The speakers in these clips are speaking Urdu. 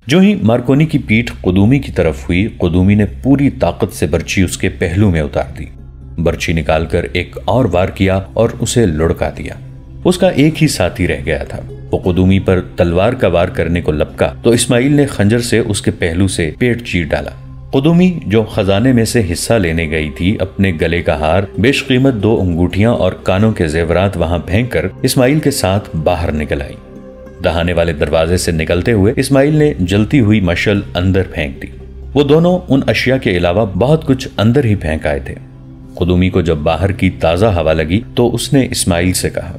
جو ہی مارکونی کی پیٹھ قدومی کی طرف ہوئی، قدومی نے پوری طاقت سے برچی اس کے پہلو میں اتار دی۔ برچی نکال کر ایک اور وار کیا اور اسے لڑکا دیا۔ اس کا ایک ہی ساتھی رہ گیا تھا۔ وہ قدومی پر تلوار کا وار کرنے کو لپکا تو اسماعیل نے خنجر سے اس کے پہلو سے پیٹ چیر ڈالا۔ قدومی جو خزانے میں سے حصہ لینے گئی تھی، اپنے گلے کا ہار، بیش قیمت 2 انگوٹھیااں اور کانوں کے زیورات وہاں پھینک کر اسماعیل کے ساتھ باہر نکل آئی۔ دہانے والے دروازے سے نکلتے ہوئے اسماعیل نے جلتی ہوئی مشعل اندر پھینک دی۔ وہ دونوں ان اشیاء کے علاوہ بہت کچھ اندر ہی پھینک آئے تھے۔ قدومی کو جب باہر کی تازہ ہوا لگی تو اس نے اسماعیل سے کہا،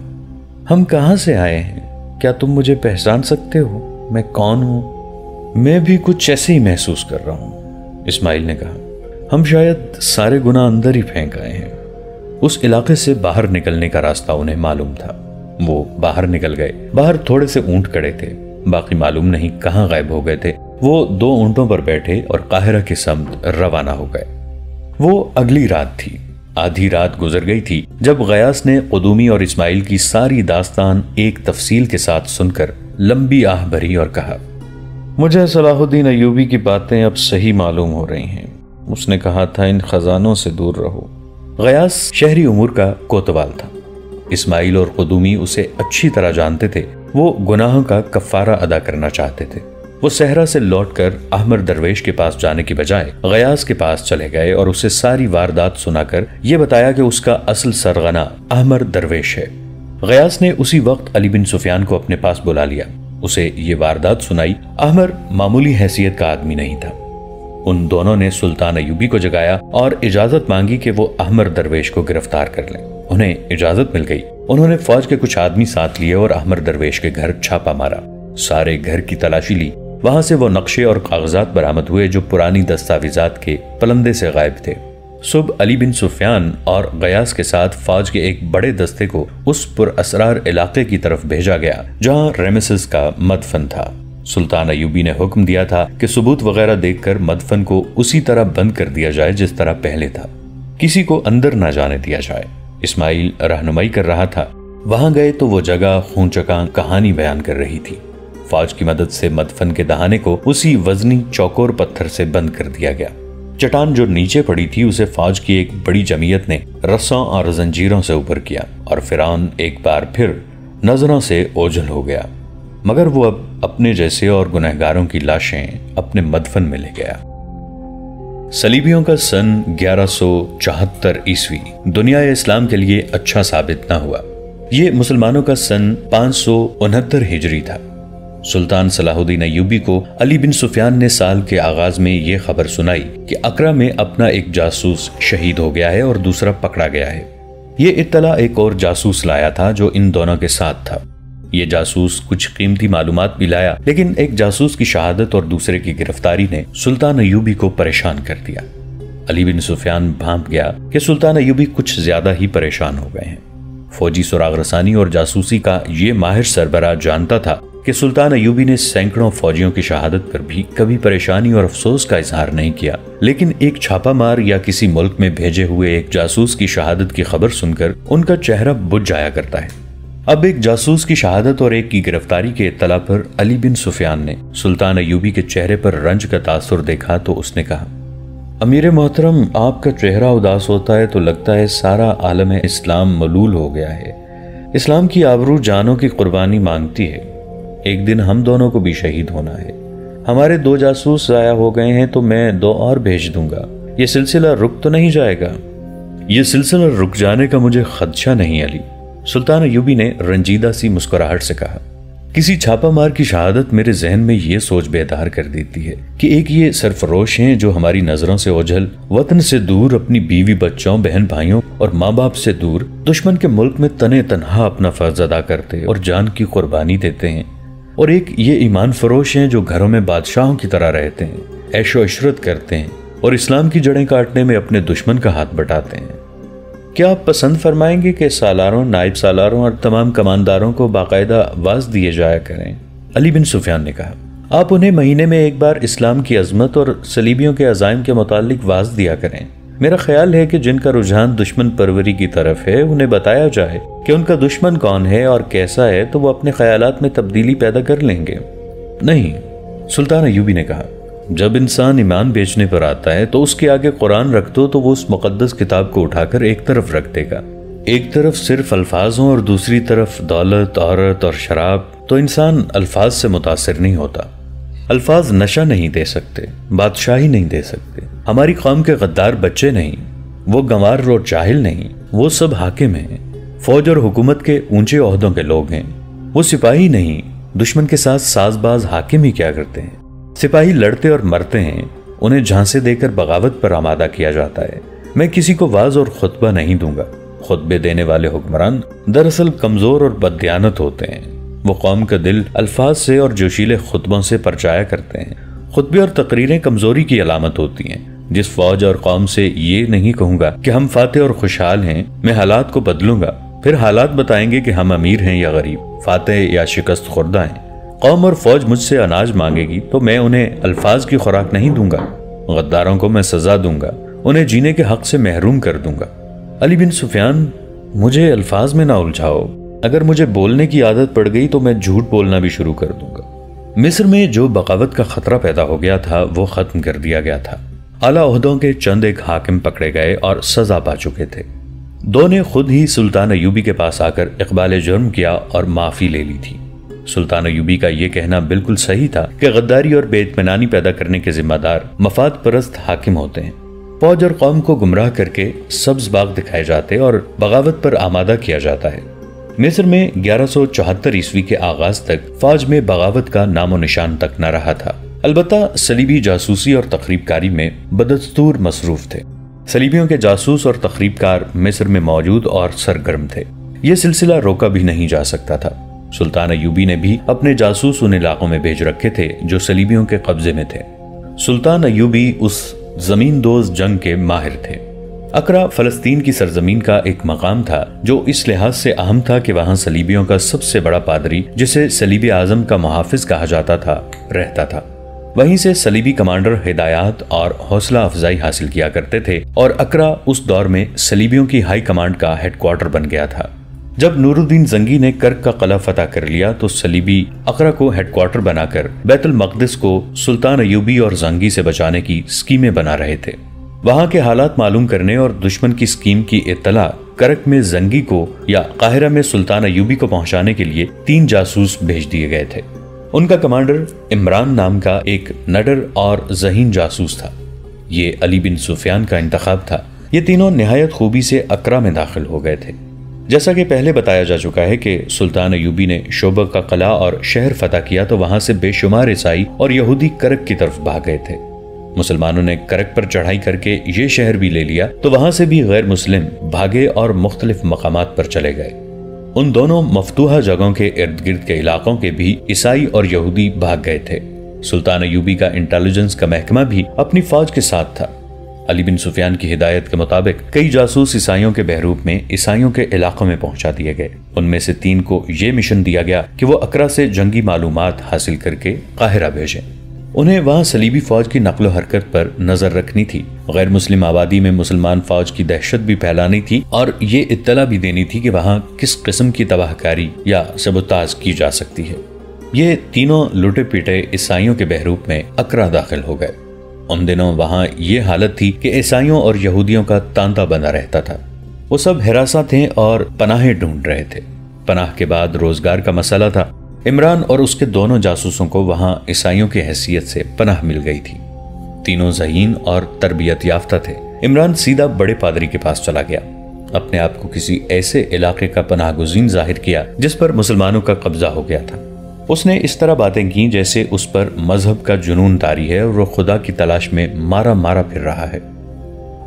ہم کہاں سے آئے ہیں؟ کیا تم مجھے پہچان سکتے ہو؟ میں کون ہوں؟ میں بھی کچھ ایسے ہی محسوس کر رہا ہوں، اسماعیل نے کہا۔ ہم شاید سارے گناہ اندر ہی پھینک آئے ہیں۔ اس علاقے سے باہر نکلنے کا راستہ انہیں معلوم تھا۔ وہ باہر نکل گئے۔ باہر تھوڑے سے اونٹ کھڑے تھے، باقی معلوم نہیں کہاں غائب ہو گئے تھے۔ وہ 2 اونٹوں پر بیٹھے اور قاہرہ کی سمت روانہ ہو گئے۔ وہ اگلی رات تھی۔ آدھی رات گزر گئی تھی جب غیاث نے قدومی اور اسماعیل کی ساری داستان ایک تفصیل کے ساتھ سن کر لمبی آہ بھری اور کہا، مجھے صلاح الدین ایوبی کی باتیں اب صحیح معلوم ہو رہی ہیں۔ اس نے کہا تھا ان خزانوں سے دور رہو۔ غیاث شہری امور کا کوتوال تھا۔ اسماعیل اور قدومی اسے اچھی طرح جانتے تھے۔ وہ گناہوں کا کفارہ ادا کرنا چاہتے تھے۔ وہ صحرا سے لوٹ کر احمر درویش کے پاس جانے کی بجائے غیاث کے پاس چلے گئے اور اسے ساری واردات سنا کر یہ بتایا کہ اس کا اصل سرغنہ احمر درویش ہے۔ غیاث نے اسی وقت علی بن سفیان کو اپنے پاس بلا لیا، اسے یہ واردات سنائی۔ احمر معمولی حیثیت کا آدمی نہیں تھا۔ ان دونوں نے سلطان ایوبی کو جگایا اور اجازت مانگی کہ وہ احمر درویش کو گرفتار کر لیں۔ انہیں اجازت مل گئی۔ انہوں نے فوج کے کچھ آدمی ساتھ لیے اور احمر درویش کے گھر چھاپا مارا۔ سارے گھر کی تلاشی لی۔ وہاں سے وہ نقشے اور کاغذات برآمد ہوئے جو پرانی دستاویزات کے پلندے سے غائب تھے۔ صبح علی بن سفیان اور غیاث کے ساتھ فوج کے ایک بڑے دستے کو اس پر اسرار علاقے کی طرف بھیجا گیا جہاں ریمسس کا مدفن تھا۔ سلطان ایوبی نے حکم دیا تھا کہ ثبوت وغیرہ دیکھ کر مدفن کو اسی طرح بند کر دیا جائے جس طرح پہلے تھا، کسی کو اندر نہ جانے دیا جائے۔ اسماعیل رہنمائی کر رہا تھا۔ وہاں گئے تو وہ جگہ خون چکاں کہانی بیان کر رہی تھی۔ فوج کی مدد سے مدفن کے دہانے کو اسی وزنی چوکور پتھر سے بند کر دیا گیا۔ چٹان جو نیچے پڑی تھی اسے فوج کی ایک بڑی جمعیت نے رسوں اور زنجیروں سے اوپر کیا اور فرعون ایک بار پھر نظروں سے اوجھل ہو گیا، مگر وہ اب اپنے جیسے اور گنہگاروں کی لاشیں اپنے مدفن میں لے گیا۔ صلیبیوں کا سن 1174 عیسوی دنیا اسلام کے لیے اچھا ثابت نہ ہوا۔ یہ مسلمانوں کا سن 569 ہجری تھا۔ سلطان صلاح الدین ایوبی کو علی بن سفیان نے سال کے آغاز میں یہ خبر سنائی کہ اقرا میں اپنا ایک جاسوس شہید ہو گیا ہے اور دوسرا پکڑا گیا ہے۔ یہ اطلاع ایک اور جاسوس لایا تھا جو ان دونوں کے ساتھ تھا۔ یہ جاسوس کچھ قیمتی معلومات بھی لایا، لیکن ایک جاسوس کی شہادت اور دوسرے کی گرفتاری نے سلطان ایوبی کو پریشان کر دیا۔ علی بن سفیان بھانپ گیا کہ سلطان ایوبی کچھ زیادہ ہی پریشان ہو گئے ہیں۔ فوجی سراغ رسانی اور جاسوسی کا یہ ماہر سربراہ جانتا تھا کہ سلطان ایوبی نے سینکڑوں فوجیوں کی شہادت پر بھی کبھی پریشانی اور افسوس کا اظہار نہیں کیا، لیکن ایک چھاپا مار یا کسی ملک میں بھیجے ہوئے ایک جاسوس کی شہادت کی خبر سن کر ان کا چہرہ بجھ جایا کرتا ہے۔ اب ایک جاسوس کی شہادت اور ایک کی گرفتاری کے اطلاع پر علی بن سفیان نے سلطان ایوبی کے چہرے پر رنج کا تاثر دیکھا تو اس نے کہا، امیر محترم، آپ کا چہرہ اداس ہوتا ہے تو لگتا ہے سارا عالم اسلام ملول ہو گیا ہے۔ اسلام کی آبرو جانوں کی قربانی مانگتی ہے۔ ایک دن ہم دونوں کو بھی شہید ہونا ہے۔ ہمارے 2 جاسوس ضائع ہو گئے ہیں تو میں 2 اور بھیج دوں گا۔ یہ سلسلہ رک تو نہیں جائے گا؟ یہ سلسلہ رک جانے کا مجھے خدشہ نہیں علی، سلطان ایوبی نے رنجیدہ سی مسکراہٹ سے کہا۔ کسی چھاپا مار کی شہادت میرے ذہن میں یہ سوچ بیدار کر دیتی ہے کہ ایک یہ سرفروش ہیں جو ہماری نظروں سے اوجھل، وطن سے دور، اپنی بیوی بچوں، بہن بھائیوں اور ماں باپ سے دور، دشمن کے ملک میں تنے تنہا اپنا فرض ادا کرتے اور جان کی قربانی دیتے ہیں، اور ایک یہ ایمان فروش ہیں جو گھروں میں بادشاہوں کی طرح رہتے ہیں، عیش و عشرت کرتے ہیں اور اسلام کی جڑیں کاٹنے میں اپنے دشمن کا ہاتھ بٹاتے ہیں۔ کیا آپ پسند فرمائیں گے کہ سالاروں، نائب سالاروں اور تمام کمانداروں کو باقاعدہ واز دیے جایا کریں؟ علی بن سفیان نے کہا، آپ انہیں مہینے میں ایک بار اسلام کی عظمت اور صلیبیوں کے عزائم کے متعلق واز دیا کریں۔ میرا خیال ہے کہ جن کا رجحان دشمن پروری کی طرف ہے انہیں بتایا جائے کہ ان کا دشمن کون ہے اور کیسا ہے تو وہ اپنے خیالات میں تبدیلی پیدا کر لیں گے۔ نہیں، سلطان ایوبی نے کہا، جب انسان ایمان بیچنے پر آتا ہے تو اس کے آگے قرآن رکھ دو تو وہ اس مقدس کتاب کو اٹھا کر ایک طرف رکھ دے گا۔ ایک طرف صرف الفاظ ہوں اور دوسری طرف دولت، عورت اور شراب، تو انسان الفاظ سے متاثر نہیں ہوتا۔ الفاظ نشہ نہیں دے سکتے، بادشاہی نہیں دے سکتے۔ ہماری قوم کے غدار بچے نہیں، وہ گنوار اور جاہل نہیں، وہ سب حاکم ہیں، فوج اور حکومت کے اونچے عہدوں کے لوگ ہیں۔ وہ سپاہی نہیں، دشمن کے ساتھ ساز باز حاکم ہی کیا کرتے ہیں۔ سپاہی لڑتے اور مرتے ہیں، انہیں جھانسے دے کر بغاوت پر آمادہ کیا جاتا ہے۔ میں کسی کو واعظ اور خطبہ نہیں دوں گا۔ خطبے دینے والے حکمران دراصل کمزور اور بددیانت ہوتے ہیں۔ وہ قوم کا دل الفاظ سے اور جوشیلے خطبوں سے پرچایا کرتے ہیں۔ خطبے اور تقریریں کمزوری کی علامت ہوتی ہیں۔ جس فوج اور قوم سے یہ نہیں کہوں گا کہ ہم فاتح اور خوشحال ہیں، میں حالات کو بدلوں گا، پھر حالات بتائیں گے کہ ہم امیر ہیں یا غریب، فاتح یا شکست خوردہ ہیں۔ قوم اور فوج مجھ سے اناج مانگے گی تو میں انہیں الفاظ کی خوراک نہیں دوں گا۔ غداروں کو میں سزا دوں گا، انہیں جینے کے حق سے محروم کر دوں گا۔ علی بن سفیان، مجھے الفاظ میں نہ الجھاؤ۔ اگر مجھے بولنے کی عادت پڑ گئی تو میں جھوٹ بولنا بھی شروع کر دوں گا۔ مصر میں جو بغاوت کا خطرہ پیدا ہو گیا تھا وہ ختم کر دیا گیا تھا۔ اعلیٰ عہدوں کے چند ایک حاکم پکڑے گئے اور سزا پا چکے تھے۔ دو نے خود ہی سلطان ایوبی کے پاس آ کر اقبال جرم کیا اور معافی لے لی تھی۔ سلطان ایوبی کا یہ کہنا بالکل صحیح تھا کہ غداری اور بے اطمینانی پیدا کرنے کے ذمہ دار مفاد پرست حاکم ہوتے ہیں۔ فوج اور قوم کو گمراہ کر کے سبز باغ دکھائے جاتے اور بغاوت پر آمادہ کیا جاتا ہے۔ مصر میں 1174 عیسوی کے آغاز تک فوج میں بغاوت کا نام و نشان تک نہ رہا تھا۔ البتہ صلیبی جاسوسی اور تخریب کاری میں بدستور مصروف تھے۔ صلیبیوں کے جاسوس اور تخریب کار مصر میں موجود اور سرگرم تھے۔ یہ سلسلہ روکا بھی نہیں جا سکتا تھا۔ سلطان ایوبی نے بھی اپنے جاسوس ان علاقوں میں بھیج رکھے تھے جو صلیبیوں کے قبضے میں تھے۔ سلطان ایوبی اس زمین دوز جنگ کے ماہر تھے۔ اقرا فلسطین کی سرزمین کا ایک مقام تھا جو اس لحاظ سے اہم تھا کہ وہاں صلیبیوں کا سب سے بڑا پادری، جسے صلیبی اعظم کا محافظ کہا جاتا تھا، رہتا تھا۔ وہیں سے صلیبی کمانڈر ہدایات اور حوصلہ افزائی حاصل کیا کرتے تھے، اور اقرا اس دور میں صلیبیوں کی ہائی کمانڈ کا ہیڈ کوارٹر بن گیا تھا۔ جب نور الدین زنگی نے کرک کا قلعہ فتح کر لیا تو صلیبی اقرا کو ہیڈ کوارٹر بنا کر بیت المقدس کو سلطان ایوبی اور زنگی سے بچانے کی سکیمیں بنا رہے تھے۔ وہاں کے حالات معلوم کرنے اور دشمن کی سکیم کی اطلاع کرک میں زنگی کو یا قاہرہ میں سلطان ایوبی کو پہنچانے کے لیے 3 جاسوس بھیج دیے گئے تھے۔ ان کا کمانڈر عمران نام کا ایک نڈر اور ذہین جاسوس تھا۔ یہ علی بن سفیان کا انتخاب تھا۔ یہ تینوں نہایت خوبی سے اقرا میں داخل ہو گئے تھے۔ جیسا کہ پہلے بتایا جا چکا ہے کہ سلطان ایوبی نے شوبہ کا قلعہ اور شہر فتح کیا تو وہاں سے بے شمار عیسائی اور یہودی کرک کی طرف بھاگ گئے تھے۔ مسلمانوں نے کرک پر چڑھائی کر کے یہ شہر بھی لے لیا تو وہاں سے بھی غیر مسلم بھاگے اور مختلف مقامات پر چلے گئے۔ ان دونوں مفتوحہ جگہوں کے ارد گرد کے علاقوں کے بھی عیسائی اور یہودی بھاگ گئے تھے۔ سلطان ایوبی کا انٹیلیجنس کا محکمہ بھی اپنی فوج کے ساتھ تھا۔ علی بن سفیان کی ہدایت کے مطابق کئی جاسوس عیسائیوں کے بحروب میں عیسائیوں کے علاقوں میں پہنچا دیے گئے۔ ان میں سے 3 کو یہ مشن دیا گیا کہ وہ اقرا سے جنگی معلومات حاصل کر کے قاہرہ بھیجیں۔ انہیں وہاں صلیبی فوج کی نقل و حرکت پر نظر رکھنی تھی، غیر مسلم آبادی میں مسلمان فوج کی دہشت بھی پھیلانی تھی، اور یہ اطلاع بھی دینی تھی کہ وہاں کس قسم کی تباہ کاری یا سبوتاژ کی جا سکتی ہے۔ یہ تینوں لوٹے پیٹے عیسائیوں کے بحروب میں اقرا داخل ہو گئے۔ ان دنوں وہاں یہ حالت تھی کہ عیسائیوں اور یہودیوں کا تانتا بنا رہتا تھا۔ وہ سب ہراساں تھے اور پناہیں ڈھونڈ رہے تھے۔ پناہ کے بعد روزگار کا مسئلہ تھا۔ عمران اور اس کے دونوں جاسوسوں کو وہاں عیسائیوں کی حیثیت سے پناہ مل گئی تھی۔ تینوں ذہین اور تربیت یافتہ تھے۔ عمران سیدھا بڑے پادری کے پاس چلا گیا، اپنے آپ کو کسی ایسے علاقے کا پناہ گزین ظاہر کیا جس پر مسلمانوں کا قبضہ ہو گیا تھا۔ اس نے اس طرح باتیں کی جیسے اس پر مذہب کا جنون طاری ہے اور وہ خدا کی تلاش میں مارا مارا پھر رہا ہے۔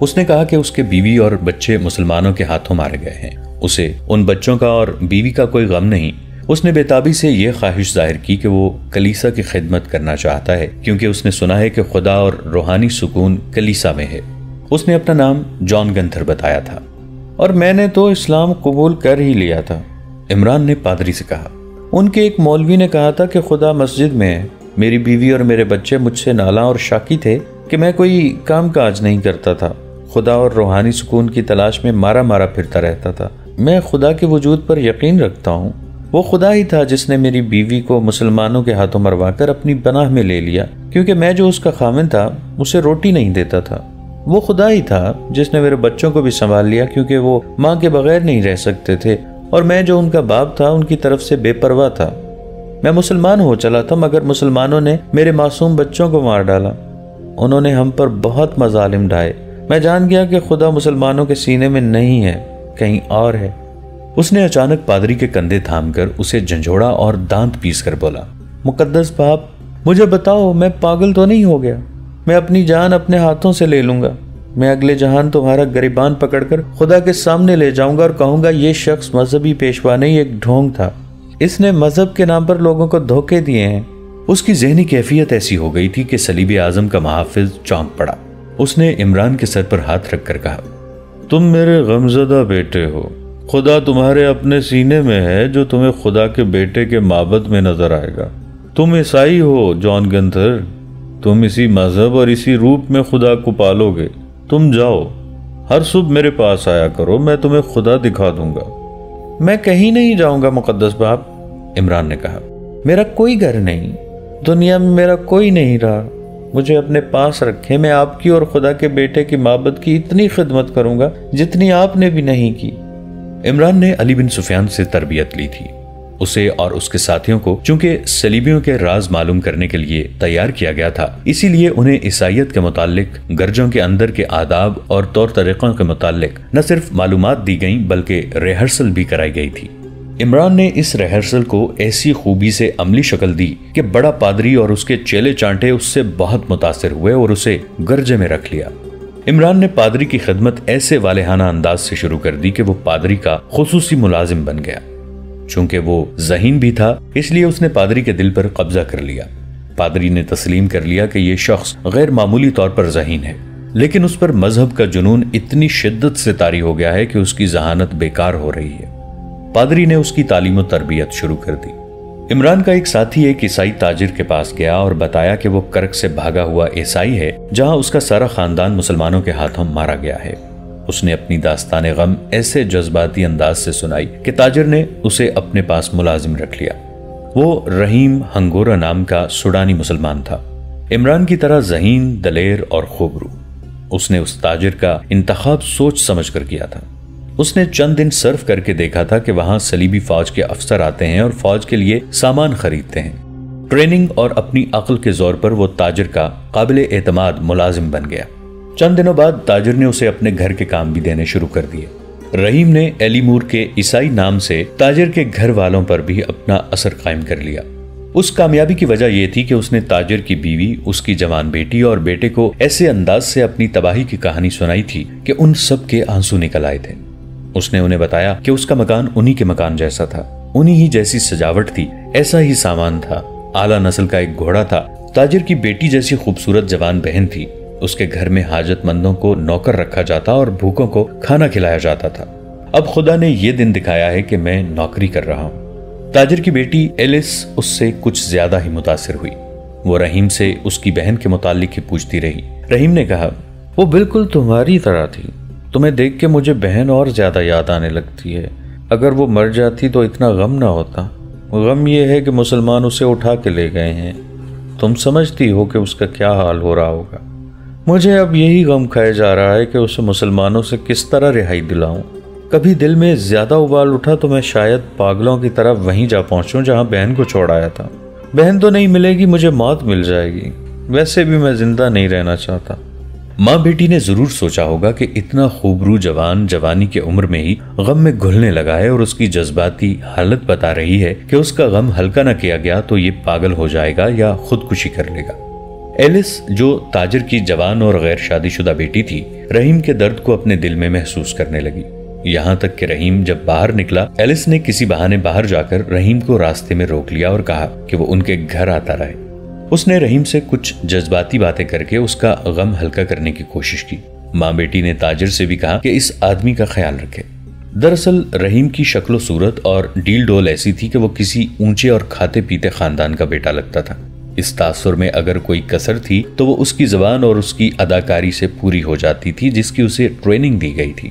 اس نے کہا کہ اس کے بیوی اور بچے مسلمانوں کے ہاتھوں مارے گئے ہیں، اسے ان بچوں کا اور بیوی کا کوئی غم نہیں۔ اس نے بےتابی سے یہ خواہش ظاہر کی کہ وہ کلیسا کی خدمت کرنا چاہتا ہے کیونکہ اس نے سنا ہے کہ خدا اور روحانی سکون کلیسا میں ہے۔ اس نے اپنا نام جان گنتھر بتایا تھا۔ اور میں نے تو اسلام قبول کر ہی لیا تھا، عمران نے پادری سے کہا۔ ان کے ایک مولوی نے کہا تھا کہ خدا مسجد میں ہے، میری بیوی اور میرے بچے مجھ سے نالاں اور شاکی تھے کہ میں کوئی کام کاج نہیں کرتا تھا، خدا اور روحانی سکون کی تلاش میں مارا مارا پھرتا رہتا تھا۔ میں خدا کے وجود پر یقین رکھتا ہوں، وہ خدا ہی تھا جس نے میری بیوی کو مسلمانوں کے ہاتھوں مروا کر اپنی پناہ میں لے لیا، کیونکہ میں جو اس کا خاوند تھا اسے روٹی نہیں دیتا تھا۔ وہ خدا ہی تھا جس نے میرے بچوں کو بھی سنبھال لیا، کیونکہ وہ ماں کے بغیر نہیں رہ سکتے تھے، اور میں جو ان کا باپ تھا ان کی طرف سے بے پرواہ تھا۔ میں مسلمان ہو چلا تھا، مگر مسلمانوں نے میرے معصوم بچوں کو مار ڈالا۔ انہوں نے ہم پر بہت مظالم ڈھائے۔ میں جان گیا کہ خدا مسلمانوں کے سینے میں نہیں ہے، کہیں اور ہے۔ اس نے اچانک پادری کے کندھے تھام کر اسے جھنجھوڑا اور دانت پیس کر بولا، مقدس باپ، مجھے بتاؤ، میں پاگل تو نہیں ہو گیا؟ میں اپنی جان اپنے ہاتھوں سے لے لوں گا۔ میں اگلے جہان تمہارا گریبان پکڑ کر خدا کے سامنے لے جاؤں گا اور کہوں گا یہ شخص مذہبی پیشوا نہیں، ایک ڈھونگ تھا۔ اس نے مذہب کے نام پر لوگوں کو دھوکے دیے ہیں۔ اس کی ذہنی کیفیت ایسی ہو گئی تھی کہ صلیب اعظم کا محافظ چونک پڑا۔ اس نے عمران کے سر پر ہاتھ رکھ کر کہا، تم میرے غمزدہ بیٹے ہو، خدا تمہارے اپنے سینے میں ہے جو تمہیں خدا کے بیٹے کے معبد میں نظر آئے گا۔ تم عیسائی ہو جان گنتھر، تم اسی مذہب اور اسی روپ میں خدا کو پالو گے۔ تم جاؤ، ہر صبح میرے پاس آیا کرو، میں تمہیں خدا دکھا دوں گا۔ میں کہیں نہیں جاؤں گا مقدس باپ، عمران نے کہا۔ میرا کوئی گھر نہیں، دنیا میں میرا کوئی نہیں رہا، مجھے اپنے پاس رکھے۔ میں آپ کی اور خدا کے بیٹے کی معبد کی اتنی خدمت کروں گا جتنی آپ نے بھی نہیں کی۔ عمران نے علی بن سفیان سے تربیت لی تھی۔ اسے اور اس کے ساتھیوں کو چونکہ صلیبیوں کے راز معلوم کرنے کے لیے تیار کیا گیا تھا، اسی لیے انہیں عیسائیت کے متعلق گرجوں کے اندر کے آداب اور طور طریقوں کے متعلق نہ صرف معلومات دی گئیں بلکہ ریہرسل بھی کرائی گئی تھی۔ عمران نے اس ریہرسل کو ایسی خوبی سے عملی شکل دی کہ بڑا پادری اور اس کے چیلے چانٹے اس سے بہت متاثر ہوئے اور اسے گرجے میں رکھ لیا۔ عمران نے پادری کی خدمت ایسے والہانہ انداز سے شروع کر دی کہ وہ پادری کا خصوصی ملازم بن گیا۔ چونکہ وہ ذہین بھی تھا، اس لیے اس نے پادری کے دل پر قبضہ کر لیا۔ پادری نے تسلیم کر لیا کہ یہ شخص غیر معمولی طور پر ذہین ہے، لیکن اس پر مذہب کا جنون اتنی شدت سے طاری ہو گیا ہے کہ اس کی ذہانت بیکار ہو رہی ہے۔ پادری نے اس کی تعلیم و تربیت شروع کر دی۔ عمران کا ایک ساتھی ایک عیسائی تاجر کے پاس گیا اور بتایا کہ وہ کرک سے بھاگا ہوا عیسائی ہے جہاں اس کا سارا خاندان مسلمانوں کے ہاتھوں مارا گیا ہے۔ اس نے اپنی داستان غم ایسے جذباتی انداز سے سنائی کہ تاجر نے اسے اپنے پاس ملازم رکھ لیا۔ وہ رحیم ہنگورا نام کا سوڈانی مسلمان تھا، عمران کی طرح ذہین، دلیر اور خوبرو۔ اس نے اس تاجر کا انتخاب سوچ سمجھ کر کیا تھا۔ اس نے چند دن سرف کر کے دیکھا تھا کہ وہاں صلیبی فوج کے افسر آتے ہیں اور فوج کے لیے سامان خریدتے ہیں۔ ٹریننگ اور اپنی عقل کے زور پر وہ تاجر کا قابل اعتماد ملازم بن گیا۔ چند دنوں بعد تاجر نے اسے اپنے گھر کے کام بھی دینے شروع کر دیے۔ رحیم نے ایلیمور کے عیسائی نام سے تاجر کے گھر والوں پر بھی اپنا اثر قائم کر لیا۔ اس کامیابی کی وجہ یہ تھی کہ اس نے تاجر کی بیوی، اس کی جوان بیٹی اور بیٹے کو ایسے انداز سے اپنی تباہی کی کہانی سنائی تھی کہ ان سب کے آنسو نکل آئے تھے۔ اس نے انہیں بتایا کہ اس کا مکان انہی کے مکان جیسا تھا، انہی ہی جیسی سجاوٹ تھی، ایسا ہی سامان تھا، اعلیٰ نسل کا ایک گھوڑا تھا، تاجر کی بیٹی جیسی خوبصورت جوان بہن تھی، اس کے گھر میں حاجت مندوں کو نوکر رکھا جاتا اور بھوکوں کو کھانا کھلایا جاتا تھا۔ اب خدا نے یہ دن دکھایا ہے کہ میں نوکری کر رہا ہوں۔ تاجر کی بیٹی ایلس اس سے کچھ زیادہ ہی متاثر ہوئی۔ وہ رحیم سے اس کی بہن کے متعلق ہی پوچھتی رہی۔ رحیم نے کہا، وہ بالکل تمہاری طرح تھی، تمہیں دیکھ کے مجھے بہن اور زیادہ یاد آنے لگتی ہے۔ اگر وہ مر جاتی تو اتنا غم نہ ہوتا۔ غم یہ ہے کہ مسلمان اسے اٹھا کے لے گئے ہیں، تم سمجھتی ہو کہ اس کا کیا حال ہو رہا ہوگا۔ مجھے اب یہی غم کھائے جا رہا ہے کہ اسے مسلمانوں سے کس طرح رہائی دلاؤں۔ کبھی دل میں زیادہ ابال اٹھا تو میں شاید پاگلوں کی طرح وہیں جا پہنچوں جہاں بہن کو چھوڑایا تھا۔ بہن تو نہیں ملے گی، مجھے موت مل جائے گی، ویسے بھی میں زندہ نہیں رہنا چاہتا۔ ماں بیٹی نے ضرور سوچا ہوگا کہ اتنا خوبرو جوان جوانی کی عمر میں ہی غم میں گھلنے لگا ہے، اور اس کی جذباتی حالت بتا رہی ہے کہ اس کا غم ہلکا نہ کیا گیا تو یہ پاگل ہو جائے گا یا خودکشی کر لے گا۔ ایلس جو تاجر کی جوان اور غیر شادی شدہ بیٹی تھی، رحیم کے درد کو اپنے دل میں محسوس کرنے لگی۔ یہاں تک کہ رحیم جب باہر نکلا، ایلس نے کسی بہانے باہر جا کر رحیم کو راستے میں روک لیا اور کہا کہ وہ ان کے گھر آتا رہے۔ اس نے رحیم سے کچھ جذباتی باتیں کر کے اس کا غم ہلکا کرنے کی کوشش کی۔ ماں بیٹی نے تاجر سے بھی کہا کہ اس آدمی کا خیال رکھے۔ دراصل رحیم کی شکل و صورت اور ڈیل ڈول ایسی تھی کہ وہ کسی اونچے اور کھاتے پیتے خاندان کا بیٹا لگتا تھا۔ اس تاثر میں اگر کوئی کسر تھی تو وہ اس کی زبان اور اس کی اداکاری سے پوری ہو جاتی تھی، جس کی اسے ٹریننگ دی گئی تھی۔